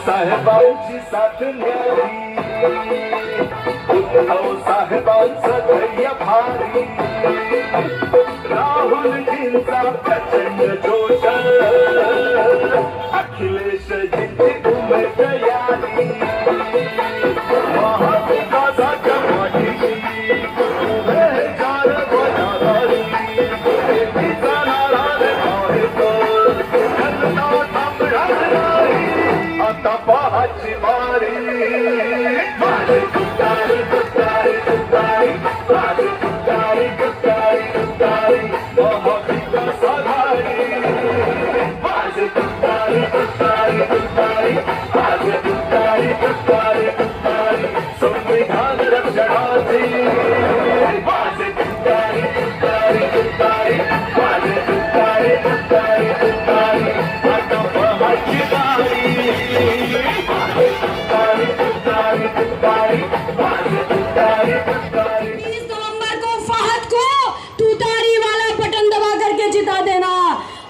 साहेबांची साथ न्यारी उद्धव साहेबांचं ध्येय भारी राहुलजींचा प्रचंड जोश अखिलेशजींची उमेद यारी महाविकासाच्या पाठीशी उभे चार आता पहाची वारी माझी तुतारी तुतारी तुतारी माझी तुतारी तुतारी तुतारी महाविकास आघाडी माझी तुतारी तुतारी तुतारी माझी तुतारी तुतारी तुतारी संविधान रक्षणाची माझी तुतारी तुतारी तुतारी माझी तुतारी तुतारी तुतारी आता पहाची वारी माझी तुतारी तुतारी तुतारी माझी तुतारी तुतारी 30 नवंबर को फहद को तुतारी वाला बटन दबा करके जिता देना।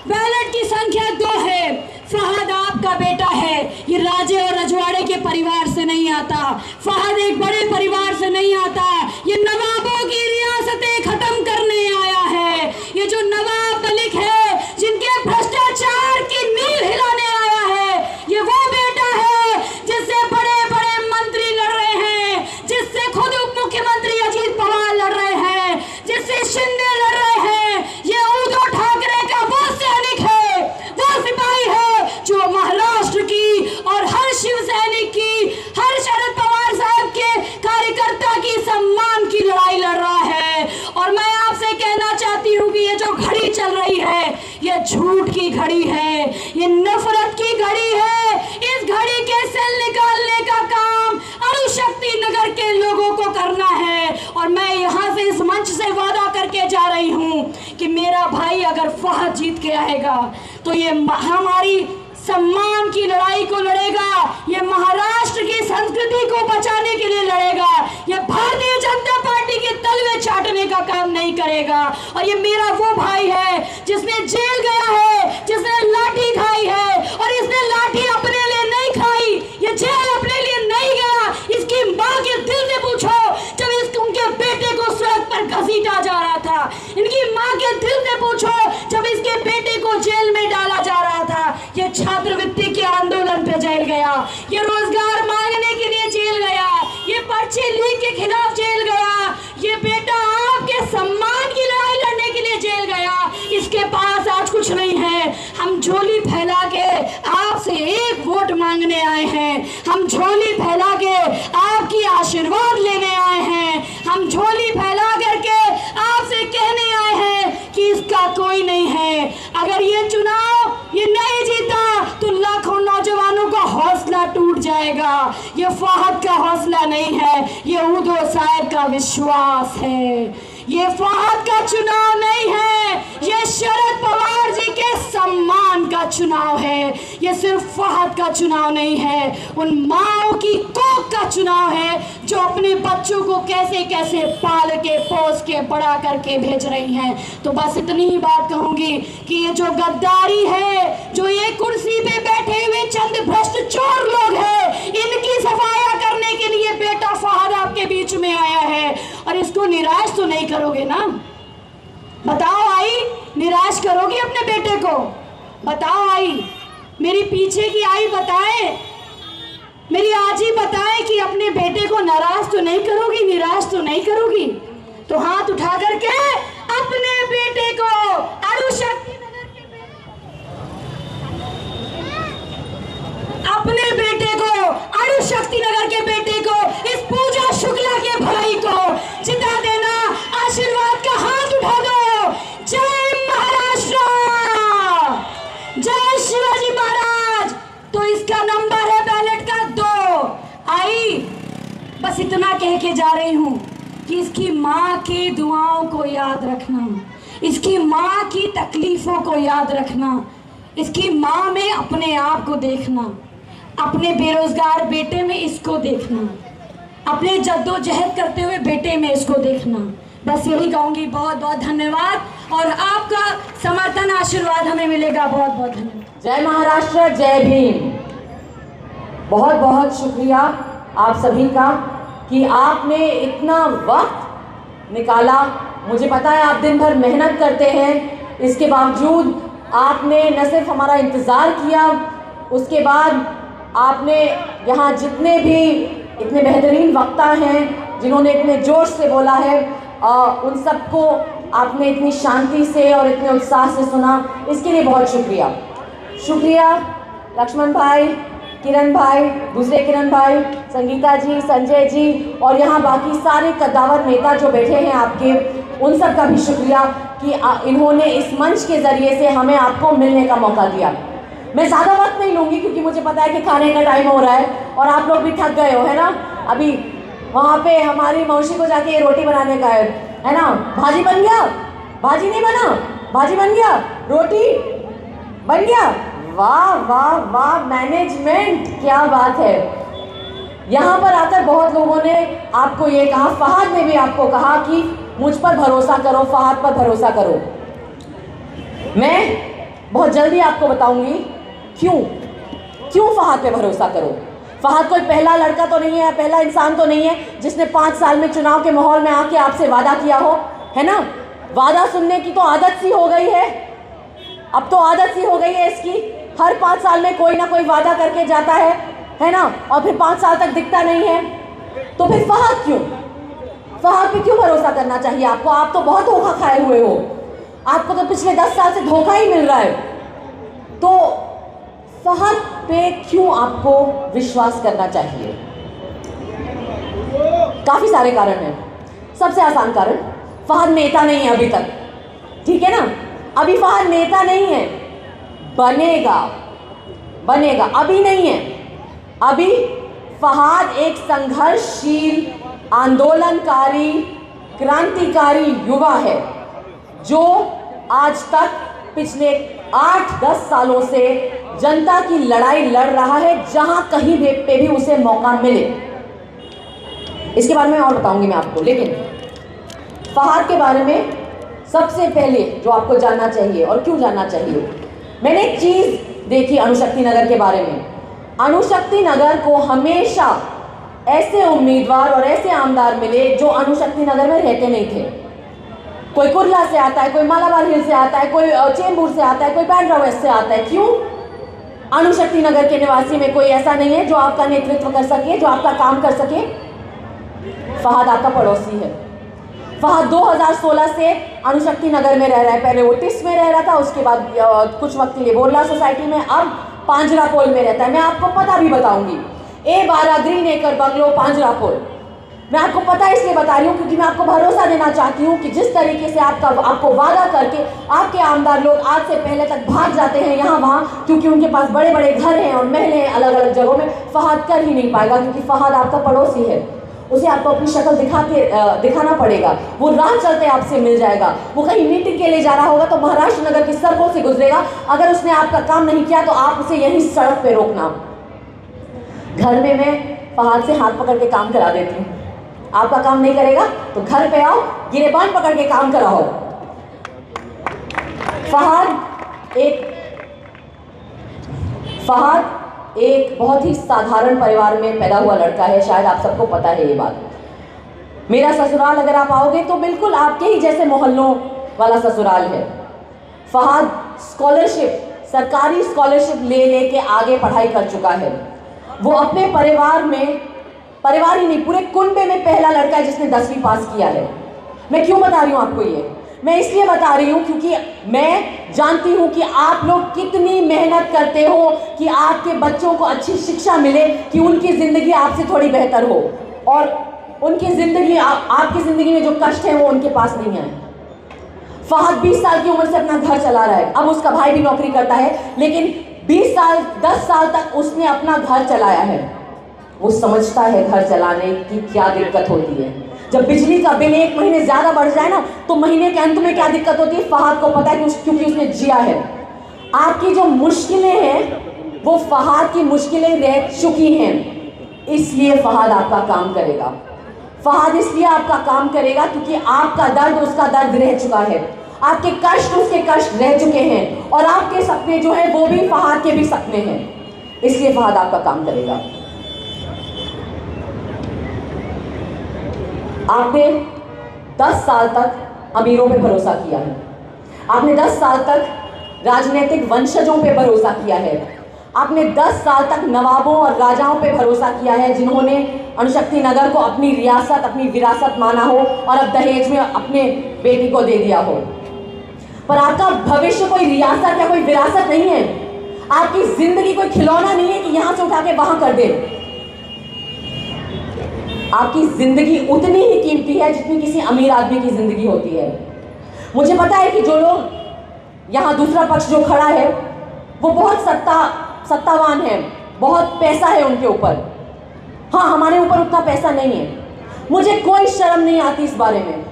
बैलेट की संख्या 2 है। फहद आपका बेटा है, ये राजे और रजवाड़े के परिवार से नहीं आता। फहद एक बड़े परिवार से नहीं आता। ये नवाबों की रियासतें खत्म करने आया है। ये जो नवाब मलिक है, जिनके भ्रष्टाचार की नींव हिलाने आया है, ये वो बेटा है जिससे बड़े बड़े मंत्री लड़ रहे हैं, जिससे खुद उप मुख्यमंत्री अजीत पवार लड़ रहे हैं, जिससे शिंदे लड़ रहे हैं। ये उद्धव ठाकरे का वो सैनिक है, वो सिपाही है जो महाराष्ट्र की और हर शिव सैनिक की, हर शरद पवार साहब के कार्यकर्ता की सम्मान की लड़ाई लड़ रहा है। और मैं आपसे कहना चाहती हूँ कि ये जो घड़ी चल रही है, ये झूठ की घड़ी है, ये नफरत की घड़ी है। इस घड़ी के सेल निकालने का काम अणुशक्ति नगर के लोगों को करना है। और मैं यहाँ से इस मंच से वादा करके जा रही हूँ कि मेरा भाई अगर फहद जीत के आएगा तो ये हमारी सम्मान की लड़ाई को लड़ेगा, ये महाराष्ट्र की संस्कृति को बचाने के लिए लड़ेगा, ये भारतीय जनता पार्टी के तलवे चाटने का काम नहीं करेगा। और ये मेरा वो भाई है जिसने जेल गया है, जिसने लाठी खाई है, और इसने लाठी अपने लिए नहीं खाई, ये जेल अपने लिए नहीं गया। इसकी माँ के दिल से पूछो, जब उनके बेटे को सड़क पर घसीटा जा रहा था, इनकी माँ के दिल से पूछो जब इसके बेटे को जेल में डाला जा रहा था, ये छात्रवृत्ति के आंदोलन पे जेल गया, ये रोजगार मांगने के लिए जेल गया, ये पर्चे लीक के खिलाफ जेल गया, ये बेटा आपके सम्मान की लड़ाई लड़ने के लिए जेल गया। इसके पास आज कुछ नहीं है। हम झोली फैला के आपसे एक वोट मांगने आए हैं, हम झोली फैला के आपकी आशीर्वाद लेने आए हैं, हम झोली फैला करके आपसे कहने आए हैं कि इसका कोई नहीं है। अगर ये चुनाव ये नहीं जीता तो लाखों नौजवानों का हौसला टूट जाएगा। ये फहद का हौसला नहीं है, ये उद्धव साहब का विश्वास है। ये फहद का चुनाव नहीं है, ये शरद पवार जी के सम्मान का चुनाव है। ये सिर्फ फहद का चुनाव नहीं है, उन माओ की कोख का चुनाव है जो अपने बच्चों को कैसे कैसे पाल के पोस के बड़ा करके भेज रही हैं। तो बस इतनी ही बात कहूंगी कि ये जो गद्दारी है, जो ये कुर्सी पे बैठे हुए चंद भ्रष्ट चोर लोग हैं, इनकी सफाया करने के लिए बेटा फहद आपके बीच में आया है। और इसको निराश तो नहीं करोगे ना? बताओ आई, निराश करोगी अपने बेटे को? बताओ आई, मेरी पीछे की आई बताए, मेरी आजी बताए कि अपने बेटे को नाराज तो नहीं करोगी, निराश तो नहीं करोगी? तो हाथ उठा करके अपने बेटे को अणुशक्ति नगर के अपने बेटे को अणुशक्ति नगर के बेटे को, इस पूजा शुक्ला के भाई को जिता देना। आशीर्वाद का हाथ उठा दो। जय महाराष्ट्र, जय शिवाजी महाराज। तो इसका नंबर है बैलेट का 2। आई बस इतना कह के जा रही हूँ कि इसकी माँ की दुआओं को याद रखना, इसकी माँ की तकलीफों को याद रखना, इसकी माँ में अपने आप को देखना, अपने बेरोजगार बेटे में इसको देखना, अपने जद्दोजहद करते हुए बेटे में इसको देखना। बस यही कहूँगी। बहुत बहुत धन्यवाद और आपका समर्थन आशीर्वाद हमें मिलेगा। बहुत बहुत धन्यवाद। जय महाराष्ट्र, जय भीम। बहुत बहुत शुक्रिया आप सभी का कि आपने इतना वक्त निकाला। मुझे पता है आप दिन भर मेहनत करते हैं, इसके बावजूद आपने न सिर्फ हमारा इंतज़ार किया, उसके बाद आपने यहाँ जितने भी इतने बेहतरीन वक्ता हैं जिन्होंने इतने जोश से बोला है, उन सबको आपने इतनी शांति से और इतने उत्साह से सुना, इसके लिए बहुत शुक्रिया। शुक्रिया लक्ष्मण भाई, किरण भाई, दूसरे किरण भाई, संगीता जी, संजय जी और यहाँ बाकी सारे कद्दावर नेता जो बैठे हैं आपके, उन सब का भी शुक्रिया कि इन्होंने इस मंच के ज़रिए से हमें आपको मिलने का मौका दिया। मैं ज़्यादा वक्त नहीं लूँगी क्योंकि मुझे पता है कि खाने का टाइम हो रहा है और आप लोग भी थक गए हो, है ना। अभी वहाँ पे हमारी मौसी को जाके रोटी बनाने का है ना। भाजी बन गया? भाजी नहीं बना? भाजी बन गया? रोटी बन गया? वाह वाह वाह, मैनेजमेंट, क्या बात है। यहाँ पर आकर बहुत लोगों ने आपको ये कहा, फहद ने भी आपको कहा कि मुझ पर भरोसा करो, फहद पर भरोसा करो। मैं बहुत जल्दी आपको बताऊंगी क्यों फहद पे भरोसा करो। फहद कोई पहला लड़का तो नहीं है, पहला इंसान तो नहीं है जिसने 5 साल में चुनाव के माहौल में आके आपसे वादा किया हो, है ना। वादा सुनने की तो आदत सी हो गई है, अब तो आदत सी हो गई है इसकी। हर 5 साल में कोई ना कोई वादा करके जाता है ना, और फिर 5 साल तक दिखता नहीं है। तो फिर फहद पे क्यों भरोसा करना चाहिए आपको? आप तो बहुत धोखा खाए हुए हो, आपको तो पिछले 10 साल से धोखा ही मिल रहा है। तो फहद पे क्यों आपको विश्वास करना चाहिए? काफी सारे कारण हैं। सबसे आसान कारण, फहद नेता नहीं है अभी तक, ठीक है ना। अभी फहद नेता नहीं है, बनेगा, अभी नहीं है। अभी फहद एक संघर्षशील, आंदोलनकारी, क्रांतिकारी युवा है जो आज तक पिछले 8-10 सालों से जनता की लड़ाई लड़ रहा है, जहां कहीं पे भी उसे मौका मिले। इसके बारे में और बताऊंगी मैं आपको, लेकिन फहद के बारे में सबसे पहले जो आपको जानना चाहिए और क्यों जानना चाहिए, मैंने एक चीज देखी अणुशक्ति नगर के बारे में। अणुशक्ति नगर को हमेशा ऐसे उम्मीदवार और ऐसे आमदार मिले जो अणुशक्ति नगर में रहते नहीं थे। कोई कुर्ला से आता है, कोई मालाबार हिल से आता है, कोई चेंबूर से आता है, कोई बैंड्रा वेस्ट से आता है। क्यों? अणुशक्ति नगर के निवासी में कोई ऐसा नहीं है जो आपका नेतृत्व कर सके, जो आपका काम कर सके। फहद आपका पड़ोसी है। फहद 2016 से अणुशक्ति नगर में रह रहा है। पहले वो टिस में रह रहा था, उसके बाद कुछ वक्त के लिए बोरला सोसाइटी में, अब पांजरापोल में रहता है। मैं आपको पता भी बताऊंगी, A12 ग्रीन एकर बंगलो, पांजरापोल। मैं आपको पता इसलिए बता रही हूँ क्योंकि मैं आपको भरोसा देना चाहती हूँ कि जिस तरीके से आपको वादा करके आपके आमदार लोग आज से पहले तक भाग जाते हैं यहाँ वहाँ, क्योंकि उनके पास बड़े बड़े घर हैं और महलें हैं अलग अलग जगहों में, फहद कर ही नहीं पाएगा क्योंकि फहद आपका पड़ोसी है। उसे आपको अपनी शक्ल दिखाना पड़ेगा, वो राह चलते आपसे मिल जाएगा। वो कहीं मीटिंग के लिए जा रहा होगा तो महाराष्ट्र नगर की सड़कों से गुजरेगा। अगर उसने आपका काम नहीं किया तो आप उसे यहीं सड़क पे रोकना। घर में मैं फहद से हाथ पकड़ के काम करा देती हूँ। आपका काम नहीं करेगा तो घर पे आओ, गिरेबान पकड़ के काम कराओ। फहद एक बहुत ही साधारण परिवार में पैदा हुआ लड़का है, शायद आप सबको पता है ये बात। मेरा ससुराल अगर आप आओगे तो बिल्कुल आपके ही जैसे मोहल्लों वाला ससुराल है। फहद स्कॉलरशिप, सरकारी स्कॉलरशिप ले के आगे पढ़ाई कर चुका है। वो अपने परिवार ही नहीं, पूरे कुनबे में पहला लड़का है जिसने 10वीं पास किया है। मैं क्यों बता रही हूँ आपको ये? मैं इसलिए बता रही हूँ क्योंकि मैं जानती हूँ कि आप लोग कितनी मेहनत करते हो कि आपके बच्चों को अच्छी शिक्षा मिले, कि उनकी ज़िंदगी आपसे थोड़ी बेहतर हो, और उनकी ज़िंदगी, आपकी ज़िंदगी में जो कष्ट है वो उनके पास नहीं है। फहद 20 साल की उम्र से अपना घर चला रहा है। अब उसका भाई भी नौकरी करता है, लेकिन 10 साल तक उसने अपना घर चलाया है। वो समझता है घर चलाने की क्या दिक्कत होती है। जब बिजली का बिल 1 महीने ज़्यादा बढ़ जाए ना, तो महीने के अंत में क्या दिक्कत होती है फहद को पता है, क्योंकि उसने जिया है। आपकी जो मुश्किलें हैं वो फहद की मुश्किलें रह चुकी हैं, इसलिए फहद आपका काम करेगा। फहद इसलिए आपका काम करेगा क्योंकि आपका दर्द उसका दर्द रह चुका है, आपके कष्ट उसके कष्ट रह चुके हैं, और आपके सपने जो है वो भी फहद के भी सपने हैं, इसलिए फहद आपका काम करेगा। आपने 10 साल तक अमीरों पे भरोसा किया है, आपने 10 साल तक राजनीतिक वंशजों पे भरोसा किया है, आपने 10 साल तक नवाबों और राजाओं पे भरोसा किया है जिन्होंने अणुशक्ति नगर को अपनी रियासत, अपनी विरासत माना हो और अब दहेज में अपने बेटी को दे दिया हो। पर आपका भविष्य कोई रियासत या कोई विरासत नहीं है, आपकी जिंदगी कोई खिलौना नहीं है कि यहां से उठा के वहां कर दे। आपकी जिंदगी उतनी ही कीमती है जितनी किसी अमीर आदमी की जिंदगी होती है। मुझे पता है कि जो लोग यहां, दूसरा पक्ष जो खड़ा है वो बहुत सत्तावान है, बहुत पैसा है उनके ऊपर। हाँ, हमारे ऊपर उतना पैसा नहीं है। मुझे कोई शर्म नहीं आती इस बारे में।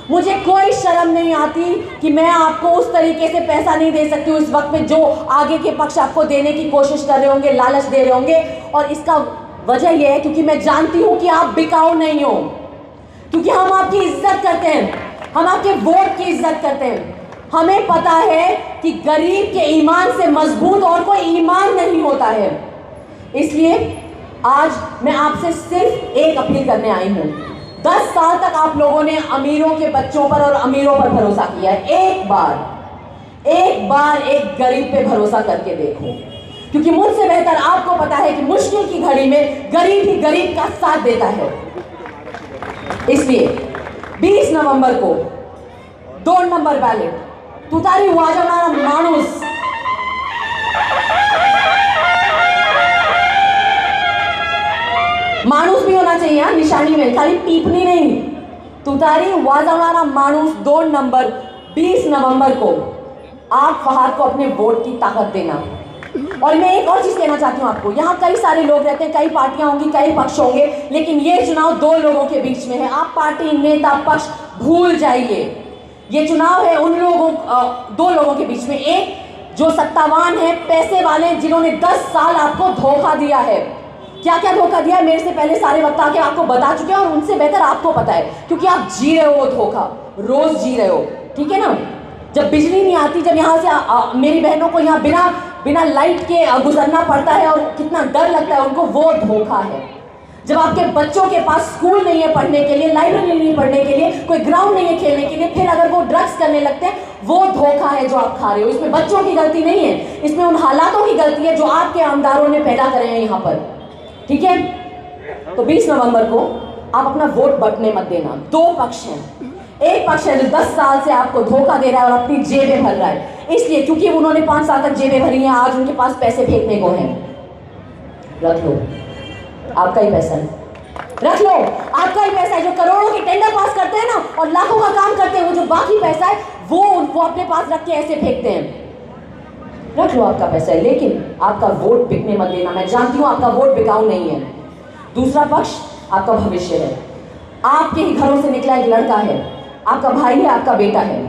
मुझे कोई शर्म नहीं आती कि मैं आपको उस तरीके से पैसा नहीं दे सकती हूँ इस वक्त में जो आगे के पक्ष आपको देने की कोशिश कर रहे होंगे, लालच दे रहे होंगे। और इसका वजह यह है क्योंकि मैं जानती हूँ कि आप बिकाऊ नहीं हो, क्योंकि हम आपकी इज्जत करते हैं, हम आपके वोट की इज्जत करते हैं। हमें पता है कि गरीब के ईमान से मजबूत और कोई ईमान नहीं होता है। इसलिए आज मैं आपसे सिर्फ एक अपील करने आई हूँ। 10 साल तक आप लोगों ने अमीरों के बच्चों पर और अमीरों पर भरोसा किया है। एक बार एक गरीब पे भरोसा करके देखो, क्योंकि मुझसे बेहतर आपको पता है कि मुश्किल की घड़ी में गरीब ही गरीब का साथ देता है। इसलिए 20 नवंबर को 2 नंबर बैलेट तुतारी वाजवणारा माणूस भी होना चाहिए। हाँ, निशानी में खाली टीपनी नहीं। तुतारी वाजवणारा माणूस 2 नंबर 20 नवंबर को आप फहाद को अपने वोट की ताकत देना। और मैं एक और चीज कहना चाहती हूँ आपको, यहाँ कई सारे लोग रहते हैं, कई पार्टियां होंगी, कई पक्ष होंगे, लेकिन ये चुनाव 2 लोगों के बीच में है। आप पार्टी, नेता, पक्ष भूल जाइए। ये चुनाव है उन लोगों 2 लोगों के बीच में। एक जो सत्तावान है, पैसे वाले, जिन्होंने 10 साल आपको धोखा दिया है। क्या क्या धोखा दिया है मेरे से पहले सारे वक्त आके आपको बता चुके हैं, और उनसे बेहतर आपको पता है, क्योंकि आप जी रहे हो वो धोखा, रोज जी रहे हो। ठीक है ना? जब बिजली नहीं आती, जब यहाँ से मेरी बहनों को यहाँ बिना लाइट के गुजरना पड़ता है और कितना डर लगता है उनको, वो धोखा है। जब आपके बच्चों के पास स्कूल नहीं है पढ़ने के लिए, लाइब्रेरी नहीं है पढ़ने के लिए, कोई ग्राउंड नहीं है खेलने के लिए, फिर अगर वो ड्रग्स करने लगते हैं, वो धोखा है जो आप खा रहे हो। इसमें बच्चों की गलती नहीं है, इसमें उन हालातों की गलती है जो आपके आमदारों ने पैदा करे हैं यहाँ पर। ठीक है? तो 20 नवंबर को आप अपना वोट बंटने मत देना। 2 पक्ष हैं। एक पक्ष है जो 10 साल से आपको धोखा दे रहा है और अपनी जेबें भर रहा है, इसलिए क्योंकि उन्होंने 5 साल तक जेबें भरी हैं, आज उनके पास पैसे फेंकने को हैं। रख लो, आपका ही पैसा है। रख लो, आपका ही पैसा है। जो करोड़ों के टेंडर पास करते हैं ना और लाखों का काम करते हैं, वो जो बाकी पैसा है वो अपने पास रख के ऐसे फेंकते हैं। रख लो, आपका पैसा है, लेकिन आपका वोट बिकने मत देना। मैं जानती हूं आपका वोट बिकाऊ नहीं है। दूसरा पक्ष आपका भविष्य है। आपके ही घरों से निकला एक लड़का है, आपका भाई है, आपका बेटा है।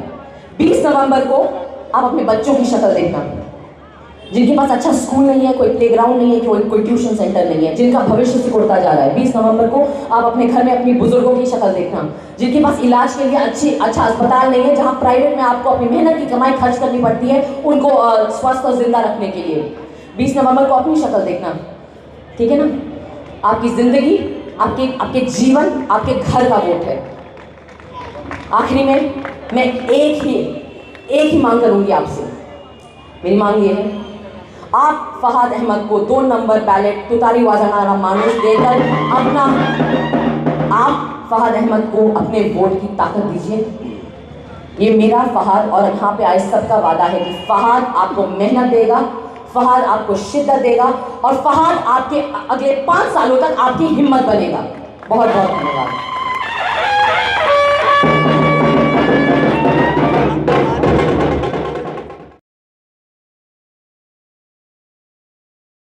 20 नवंबर को आप अपने बच्चों की शक्ल देखना, जिनके पास अच्छा स्कूल नहीं है, कोई प्लेग्राउंड नहीं है, कोई ट्यूशन सेंटर नहीं है, जिनका भविष्य सिकुड़ता जा रहा है। 20 नवंबर को आप अपने घर में अपनी बुजुर्गों की शक्ल देखना, जिनके पास इलाज के लिए अच्छा अस्पताल नहीं है, जहां प्राइवेट में आपको अपनी मेहनत की कमाई खर्च करनी पड़ती है उनको स्वस्थ और जिंदा रखने के लिए। 20 नवंबर को अपनी शक्ल देखना। ठीक है ना? आपकी जिंदगी, आपके जीवन, आपके घर का वोट है। आखिरी में मैं एक ही मांग करूंगी आपसे। मेरी मांग ये है, आप फहाद अहमद को 2 नंबर बैलेट तुतारी वाजवणारा माणूस देकर आप फहाद अहमद को अपने वोट की ताकत दीजिए। ये मेरा, फहाद और यहाँ पे आए सबका वादा है कि फहाद आपको मेहनत देगा, फहाद आपको शिद्दत देगा, और फहाद आपके अगले 5 सालों तक आपकी हिम्मत बनेगा। बहुत बहुत धन्यवाद।